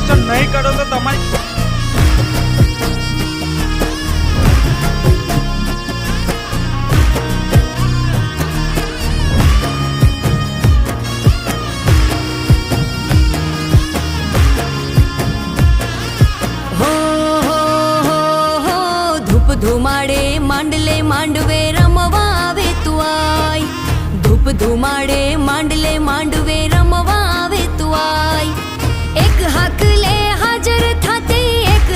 action નહીં કરો તો તમારી ધુમાડે માંડલે માંડવે રમવા આવે તું આય ધૂપ ધુમાડે માંડલે માંડવે